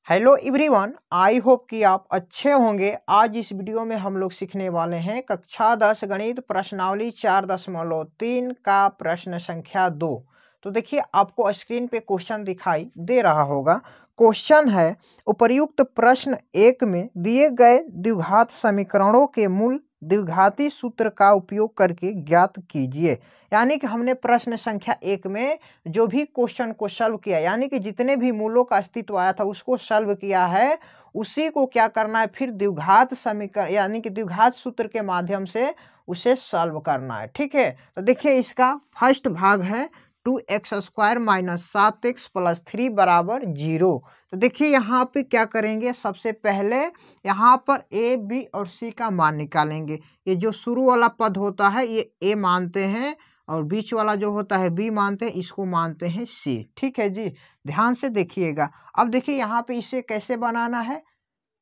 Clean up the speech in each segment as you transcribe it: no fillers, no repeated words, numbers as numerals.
Hello everyone, I hope कि आप अच्छे होंगे। आज इस वीडियो में हम लोग सीखने वाले हैं कक्षा 10 गणित प्रश्नावली 4.3 का प्रश्न संख्या 2। तो देखिए आपको स्क्रीन पे क्वेश्चन दिखाई दे रहा होगा। क्वेश्चन है उपर्युक्त प्रश्न 1 में दिए गए द्विघात समीकरणों के मूल द्विघाती सूत्र का उपयोग करके ज्ञात कीजिए। यानी कि हमने प्रश्न संख्या 1 में जो भी क्वेश्चन को सॉल्व किया, यानी कि जितने भी मूलों का अस्तित्व आया था उसको सॉल्व किया है, उसी को क्या करना है, फिर द्विघात समीकरण यानी कि द्विघात सूत्र के माध्यम से उसे सॉल्व करना है। ठीक है, तो देखिए इसका फर्स्ट भाग है 2x² माइनस 7x प्लस 3 बराबर 0। तो देखिए यहाँ पे क्या करेंगे, सबसे पहले यहाँ पर a, b और c का मान निकालेंगे। ये जो शुरू वाला पद होता है ये a मानते हैं और बीच वाला जो होता है b मानते हैं, इसको मानते हैं c। ठीक है जी, ध्यान से देखिएगा। अब देखिए यहाँ पे इसे कैसे बनाना है,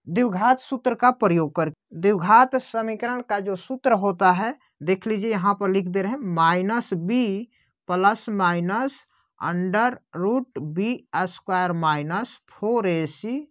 द्विघात सूत्र का प्रयोग कर। द्विघात समीकरण का जो सूत्र होता है देख लीजिए, यहाँ पर लिख दे रहे हैं minus b plus minus under root B square minus 4ac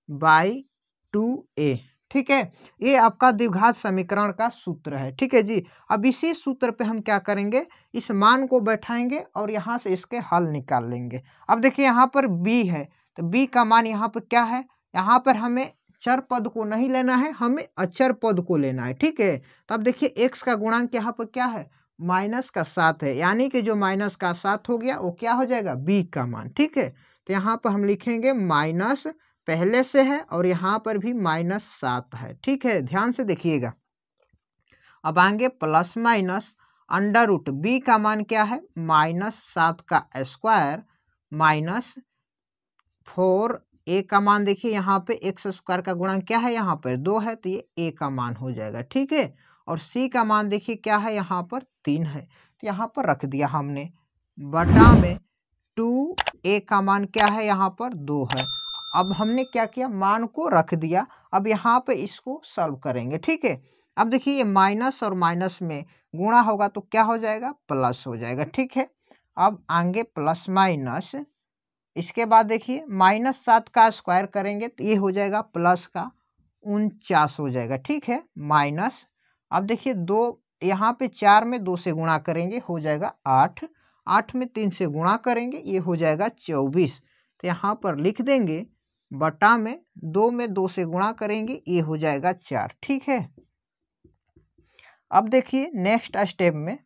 by 2a। ठीक है, ये आपका द्विघात समीकरण का सूत्र है। ठीक है जी, अब इसी सूत्र पे हम क्या करेंगे, इस मान को बैठाएंगे और यहाँ से इसके हल निकाल लेंगे। अब देखिए यहाँ पर b है, तो b का मान यहाँ पर क्या है, यहाँ पर हमें चर पद को नहीं लेना है, हमें अचर पद को लेना है। ठीक है, तो अब देखिए x का गुणांक यहाँ पर क्या है, -7 है, यानी कि जो -7 हो गया वो क्या हो जाएगा, b का मान। ठीक है, तो यहाँ पर हम लिखेंगे माइनस पहले से है और यहाँ पर भी -7 है। ठीक है, ध्यान से देखिएगा। अब आएंगे plus minus under root B का मान क्या है, -7 का स्क्वायर माइनस 4a का मान। देखिए यहाँ पे एक्स स्क्वायर का गुणांक क्या है, यहाँ पर 2 है, तो ये a का मान हो जाएगा। ठीक है, और c का मान देखिए क्या है, यहाँ पर 3 है, तो यहाँ पर रख दिया हमने बटा में 2a का मान क्या है, यहाँ पर 2 है। अब हमने क्या किया, मान को रख दिया। अब यहाँ पे इसको सॉल्व करेंगे। ठीक है, अब देखिए ये माइनस और माइनस में गुणा होगा तो क्या हो जाएगा, प्लस हो जाएगा। ठीक है, अब आगे प्लस माइनस, इसके बाद देखिए -7 का स्क्वायर करेंगे तो ये हो जाएगा प्लस का 49 हो जाएगा। ठीक है, माइनस, अब देखिए 2 यहाँ पे 4 में 2 से गुणा करेंगे हो जाएगा 8, 8 में 3 से गुणा करेंगे ये हो जाएगा 24। तो यहाँ पर लिख देंगे बटा में 2 में 2 से गुणा करेंगे ये हो जाएगा 4। ठीक है, अब देखिए नेक्स्ट स्टेप में,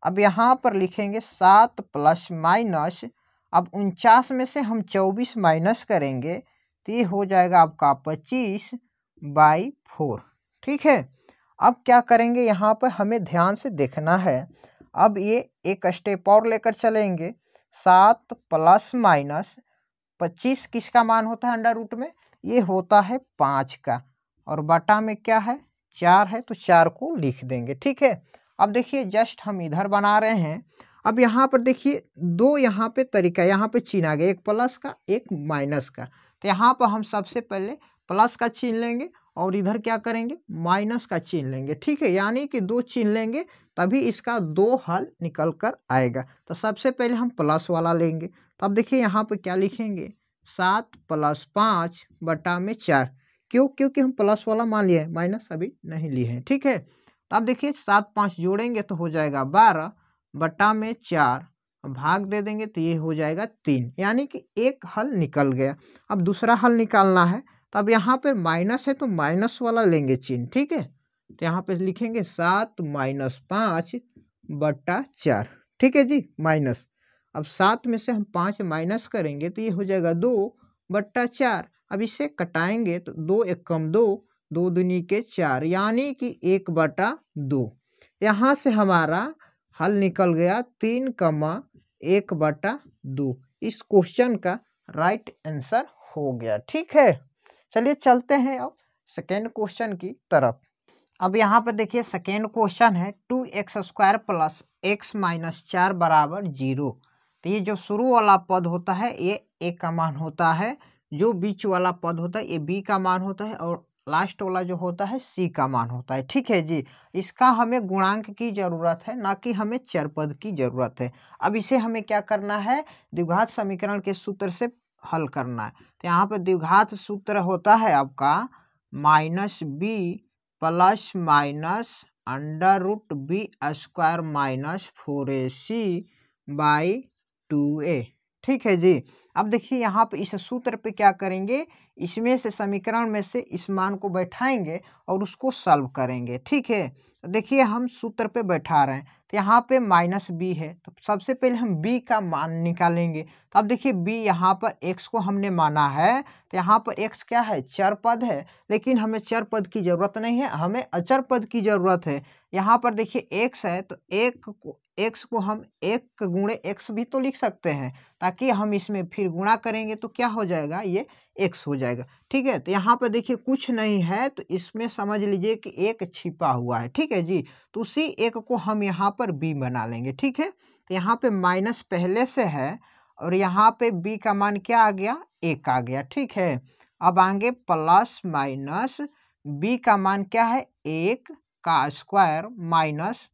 अब यहाँ पर लिखेंगे 7 प्लस माइनस, अब 49 में से हम 24 माइनस करेंगे तो ये हो जाएगा आपका 25/4। ठीक है, अब क्या करेंगे, यहाँ पर हमें ध्यान से देखना है। अब ये एक स्टेप और लेकर चलेंगे, 7 प्लस माइनस 25 किसका मान होता है अंडर रूट में, ये होता है 5 का, और बटा में क्या है 4 है, तो 4 को लिख देंगे। ठीक है, अब देखिए जस्ट हम इधर बना रहे हैं। अब यहाँ पर देखिए दो यहाँ पे तरीका, यहाँ पे चिन्ह आ गया, एक प्लस का एक माइनस का। तो यहाँ पर हम सबसे पहले प्लस का चिन्ह लेंगे और इधर क्या करेंगे, माइनस का चिन्ह लेंगे। ठीक है, यानी कि दो चिन्ह लेंगे तभी इसका दो हल निकल कर आएगा। तो सबसे पहले हम प्लस वाला लेंगे, तो अब देखिए यहाँ पे क्या लिखेंगे, 7 प्लस 5 बटा में 4। क्यों, क्योंकि हम प्लस वाला मान लिए हैं, माइनस अभी नहीं लिए हैं। ठीक है, तो अब देखिए 7 5 जोड़ेंगे तो हो जाएगा 12 बटा में 4, भाग दे देंगे तो ये हो जाएगा 3, यानी कि एक हल निकल गया। अब दूसरा हल निकालना है, तो अब यहाँ पे माइनस है तो माइनस वाला लेंगे चिन्ह। ठीक है, तो यहाँ पे लिखेंगे 7 माइनस 5 बटा 4। ठीक है जी, माइनस, अब 7 में से हम 5 माइनस करेंगे तो ये हो जाएगा 2 बट्टा 4। अब इसे कटाएंगे तो 2 एक कम 2, 2 दूनी के 4, यानी कि 1/2। यहाँ से हमारा हल निकल गया 3,1/2। इस क्वेश्चन का राइट आंसर हो गया। ठीक है, चलिए चलते हैं अब सेकेंड क्वेश्चन की तरफ। अब यहाँ पर देखिए सेकेंड क्वेश्चन है 2x² प्लस x माइनस 4 बराबर 0। तो ये जो शुरू वाला पद होता है ये a का मान होता है, जो बीच वाला पद होता है ये b का मान होता है, और लास्ट वाला जो होता है c का मान होता है। ठीक है जी, इसका हमें गुणांक की जरूरत है, ना कि हमें चर पद की जरूरत है। अब इसे हमें क्या करना है, द्विघात समीकरण के सूत्र से हल करना है। तो यहाँ पे द्विघात सूत्र होता है आपका minus B plus minus under root B square minus 4ac by 2a। ठीक है जी। अब देखिए यहाँ पे इस सूत्र पे क्या करेंगे, इसमें से समीकरण में से इस मान को बैठाएंगे और उसको सॉल्व करेंगे। ठीक है, तो देखिए हम सूत्र पे बैठा रहे हैं, तो यहाँ पे माइनस बी है, तो सबसे पहले हम बी का मान निकालेंगे। तो अब देखिए बी यहाँ पर एक्स को हमने माना है, तो यहाँ पर एक्स क्या है, चर पद है, लेकिन हमें चर पद की जरूरत नहीं है, हमें अचर पद की जरूरत है। यहाँ पर देखिए एक्स है, तो एक्स को हम एक गुणे एक्स भी तो लिख सकते हैं, ताकि हम इसमें फिर गुणा करेंगे तो क्या हो जाएगा, ये एक्स हो जाएगा। ठीक है, तो यहाँ पर देखिए कुछ नहीं है, तो इसमें समझ लीजिए कि एक छिपा हुआ है। ठीक है जी, तो उसी एक को हम यहाँ पर बी बना लेंगे। ठीक है, तो यहाँ पे माइनस पहले से है और यहाँ पे बी का मान क्या आ गया, एक आ गया। ठीक है, अब आगे प्लस माइनस बी का मान क्या है, एक का स्क्वायर माइनस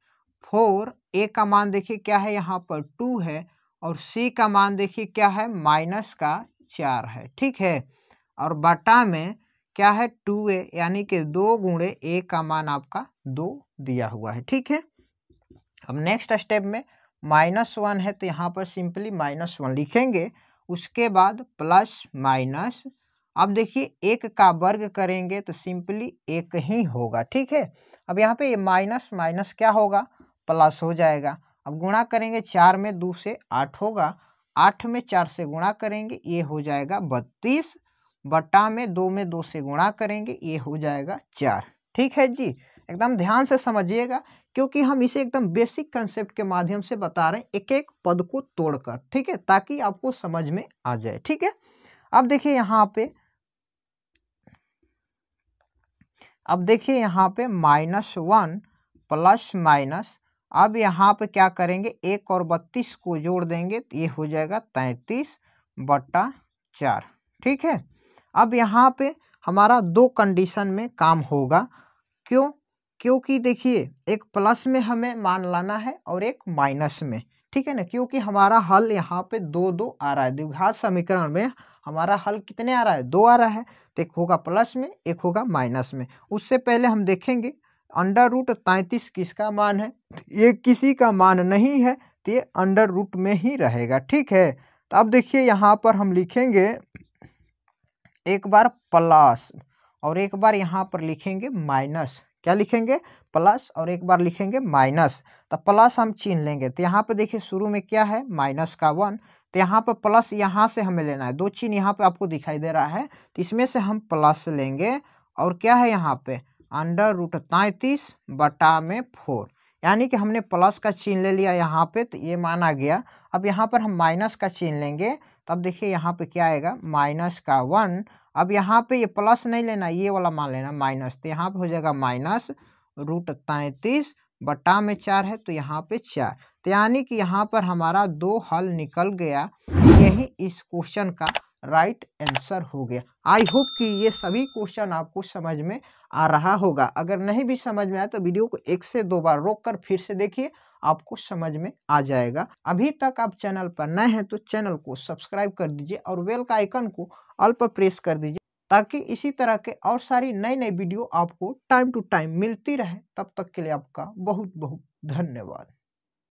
4, ए का मान देखिए क्या है, यहाँ पर 2 है, और सी का मान देखिए क्या है, माइनस का 4 है। ठीक है, और बटा में क्या है, 2a, यानी कि 2 गुणे ए का मान आपका 2 दिया हुआ है। ठीक है, अब नेक्स्ट स्टेप में -1 है, तो यहाँ पर सिंपली -1 लिखेंगे, उसके बाद प्लस माइनस, अब देखिए एक का वर्ग करेंगे तो सिंपली एक ही होगा। ठीक है, अब यहाँ पे ये माइनस माइनस क्या होगा, प्लस हो जाएगा। अब गुणा करेंगे 4 में 2 से 8 होगा, 8 में 4 से गुणा करेंगे ये हो जाएगा 32, बटा में 2 में 2 से गुणा करेंगे ये हो जाएगा 4। ठीक है जी, एकदम ध्यान से समझिएगा, क्योंकि हम इसे एकदम बेसिक कंसेप्ट के माध्यम से बता रहे हैं, एक एक पद को तोड़कर। ठीक है, ताकि आपको समझ में आ जाए। ठीक है, अब देखिए यहाँ पे, अब देखिए यहाँ पे -1 प्लस माइनस, अब यहाँ पे क्या करेंगे, 1 और 32 को जोड़ देंगे तो ये हो जाएगा 33 बटा 4। ठीक है, अब यहाँ पे हमारा दो कंडीशन में काम होगा। क्यों, क्योंकि देखिए एक प्लस में हमें मान लाना है और एक माइनस में। ठीक है ना, क्योंकि हमारा हल यहाँ पे 2 आ रहा है, द्विघात समीकरण में हमारा हल कितने आ रहा है, 2 आ रहा है, तो एक होगा प्लस में एक होगा माइनस में। उससे पहले हम देखेंगे अंडर रूट 33 किसका मान है, ये किसी का मान नहीं है, तो ये अंडर रूट में ही रहेगा। ठीक है, तो अब देखिए यहाँ पर हम लिखेंगे एक बार प्लस और एक बार यहाँ पर लिखेंगे माइनस। क्या लिखेंगे, प्लस, और एक बार लिखेंगे माइनस। तो प्लस हम चिन्ह लेंगे, तो यहाँ पे देखिए शुरू में क्या है, माइनस का 1, तो यहाँ पर प्लस यहाँ से हमें लेना है, 2 चिन्ह यहाँ पे आपको दिखाई दे रहा है, तो इसमें से हम प्लस लेंगे, और क्या है यहाँ पे अंडर रूट 33 बटा में 4, यानी कि हमने प्लस का चिन्ह ले लिया यहाँ पे, तो ये मान आ गया। अब यहाँ पर हम माइनस का चिन्ह लेंगे, तब देखिए यहाँ पे क्या आएगा, माइनस का 1, अब यहाँ पे ये प्लस नहीं लेना, ये वाला मान लेना माइनस, तो यहाँ पे हो जाएगा माइनस रूट 33 बटा में 4 है, तो यहाँ पे 4, तो यानी कि यहाँ पर हमारा 2 हल निकल गया। यही इस क्वेश्चन का राइट आंसर हो गया। आई होप कि ये सभी क्वेश्चन आपको समझ में आ रहा होगा। अगर नहीं भी समझ में आया तो वीडियो को 1 से 2 बार रोक कर फिर से देखिए, आपको समझ में आ जाएगा। अभी तक आप चैनल पर नए हैं तो चैनल को सब्सक्राइब कर दीजिए और बेल का आइकन को ऑल पर प्रेस कर दीजिए, ताकि इसी तरह के और सारी नई नई वीडियो आपको टाइम टू टाइम मिलती रहे। तब तक के लिए आपका बहुत बहुत धन्यवाद।